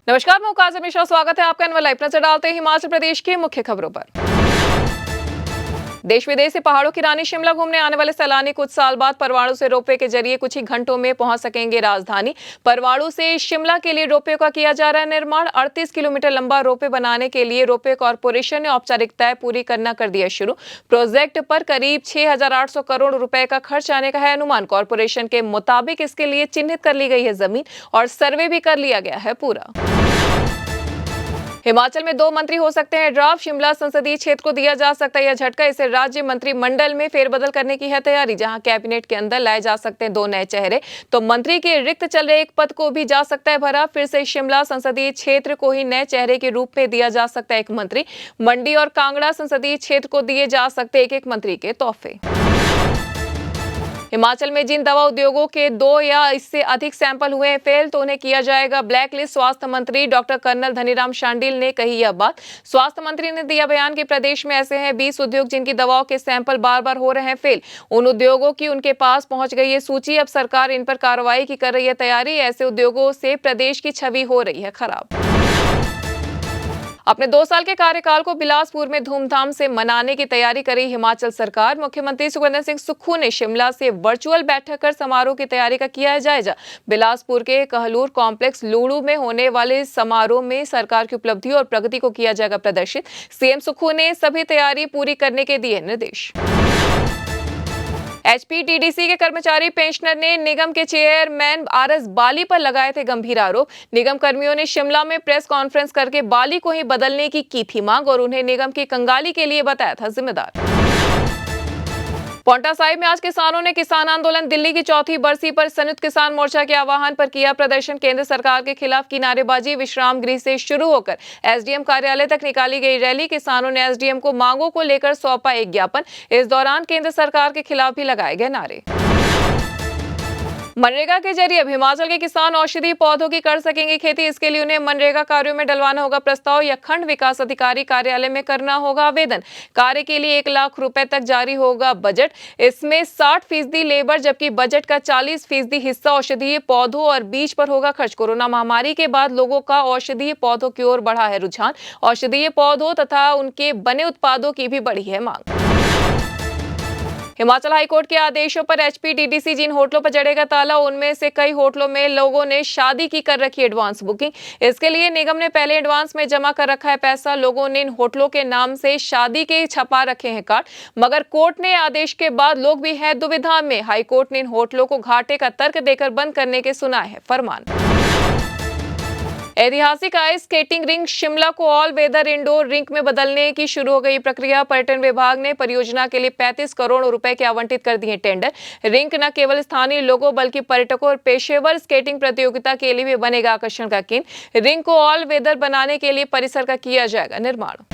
नमस्कार, मैं उकाज मिश्रा। स्वागत है आपका एनएल लाइव। नजर डालते हैं हिमाचल प्रदेश की मुख्य खबरों पर। देश विदेश से पहाड़ों की रानी शिमला घूमने आने वाले सैलानी कुछ साल बाद परवाणु से रोपवे के जरिए कुछ ही घंटों में पहुंच सकेंगे राजधानी। परवाणु से शिमला के लिए रोपवे का किया जा रहा है निर्माण। 38 किलोमीटर लंबा रोपवे बनाने के लिए रोपवे कॉर्पोरेशन ने औपचारिकताएं पूरी करना कर दिया शुरू। प्रोजेक्ट पर करीब 6,800 करोड़ रुपए का खर्च आने का है अनुमान। कॉर्पोरेशन के मुताबिक इसके लिए चिन्हित कर ली गई है जमीन और सर्वे भी कर लिया गया है पूरा। हिमाचल में 2 मंत्री हो सकते हैं ड्राफ्ट। शिमला संसदीय क्षेत्र को दिया जा सकता है यह झटका। इसे राज्य मंत्रिमंडल में फेरबदल करने की है तैयारी। जहां कैबिनेट के अंदर लाए जा सकते हैं 2 नए चेहरे, तो मंत्री के रिक्त चल रहे एक पद को भी जा सकता है भरा। फिर से शिमला संसदीय क्षेत्र को ही नए चेहरे के रूप में दिया जा सकता है एक मंत्री। मंडी और कांगड़ा संसदीय क्षेत्र को दिए जा सकते एक मंत्री के तोहफे। हिमाचल में जिन दवा उद्योगों के 2 या इससे अधिक सैंपल हुए हैं फेल, तो उन्हें किया जाएगा ब्लैक लिस्ट। स्वास्थ्य मंत्री डॉक्टर कर्नल धनीराम शांडिल ने कही यह बात। स्वास्थ्य मंत्री ने दिया बयान कि प्रदेश में ऐसे हैं 20 उद्योग जिनकी दवाओं के सैंपल बार बार हो रहे हैं फेल। उन उद्योगों की उनके पास पहुंच गई है सूची। अब सरकार इन पर कार्रवाई की कर रही है तैयारी। ऐसे उद्योगों से प्रदेश की छवि हो रही है खराब। अपने 2 साल के कार्यकाल को बिलासपुर में धूमधाम से मनाने की तैयारी करी हिमाचल सरकार। मुख्यमंत्री सुखविंदर सिंह सुक्खू ने शिमला से वर्चुअल बैठक कर समारोह की तैयारी का किया है जायजा। बिलासपुर के कहलूर कॉम्प्लेक्स लूड़ू में होने वाले समारोह में सरकार की उपलब्धियों और प्रगति को किया जाएगा प्रदर्शित। सीएम सुक्खू ने सभी तैयारी पूरी करने के दिए निर्देश। एचपीटीडीसी के कर्मचारी पेंशनर ने निगम के चेयरमैन आरएस बाली पर लगाए थे गंभीर आरोप। निगम कर्मियों ने शिमला में प्रेस कॉन्फ्रेंस करके बाली को ही बदलने की थी मांग और उन्हें निगम की कंगाली के लिए बताया था जिम्मेदार। पांवटा साहिब में आज किसानों ने किसान आंदोलन दिल्ली की चौथी बरसी पर संयुक्त किसान मोर्चा के आह्वान पर किया प्रदर्शन। केंद्र सरकार के खिलाफ की नारेबाजी। विश्राम गृह से शुरू होकर एसडीएम कार्यालय तक निकाली गई रैली। किसानों ने एसडीएम को मांगों को लेकर सौंपा एक ज्ञापन। इस दौरान केंद्र सरकार के खिलाफ भी लगाए गए नारे। मनरेगा के जरिए अब हिमाचल के किसान औषधीय पौधों की कर सकेंगे खेती। इसके लिए उन्हें मनरेगा कार्यों में डलवाना होगा प्रस्ताव या खंड विकास अधिकारी कार्यालय में करना होगा आवेदन। कार्य के लिए 1 लाख रुपए तक जारी होगा बजट। इसमें 60% लेबर जबकि बजट का 40% हिस्सा औषधीय पौधों और बीज पर होगा खर्च। कोरोना महामारी के बाद लोगों का औषधीय पौधों की ओर बढ़ा है रुझान। औषधीय पौधों तथा उनके बने उत्पादों की भी बढ़ी है मांग। हिमाचल हाईकोर्ट के आदेशों पर एचपीटीडीसी जिन होटलों पर जड़ेगा ताला, उनमें से कई होटलों में लोगों ने शादी की कर रखी एडवांस बुकिंग। इसके लिए निगम ने पहले एडवांस में जमा कर रखा है पैसा। लोगों ने इन होटलों के नाम से शादी के छपा रखे हैं कार्ड, मगर कोर्ट ने आदेश के बाद लोग भी हैं दुविधा में। हाईकोर्ट ने इन होटलों को घाटे का तर्क देकर बंद करने के सुनाए है फरमान। ऐतिहासिक आइस स्केटिंग रिंक शिमला को ऑल वेदर इंडोर रिंक में बदलने की शुरू हो गई प्रक्रिया। पर्यटन विभाग ने परियोजना के लिए 35 करोड़ रुपए के आवंटित कर दिए टेंडर। रिंक न केवल स्थानीय लोगों बल्कि पर्यटकों और पेशेवर स्केटिंग प्रतियोगिता के लिए भी बनेगा आकर्षण का केंद्र। रिंक को ऑल वेदर बनाने के लिए परिसर का किया जाएगा निर्माण।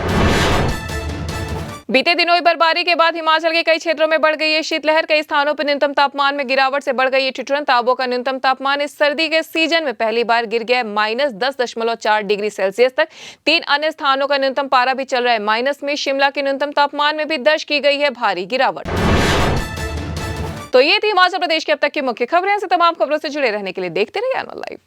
बीते दिनों बर्फबारी के बाद हिमाचल के कई क्षेत्रों में बढ़ गई है शीतलहर। कई स्थानों पर न्यूनतम तापमान में गिरावट से बढ़ गई है ठिठुरन। ताबो का न्यूनतम तापमान इस सर्दी के सीजन में पहली बार गिर गया है -10.4 डिग्री सेल्सियस तक। 3 अन्य स्थानों का न्यूनतम पारा भी चल रहा है माइनस में। शिमला के न्यूनतम तापमान में भी दर्ज की गई है भारी गिरावट। तो ये थी हिमाचल प्रदेश की अब तक की मुख्य खबरें। ऐसे तमाम खबरों से जुड़े रहने के लिए देखते रहिए एनएल लाइव।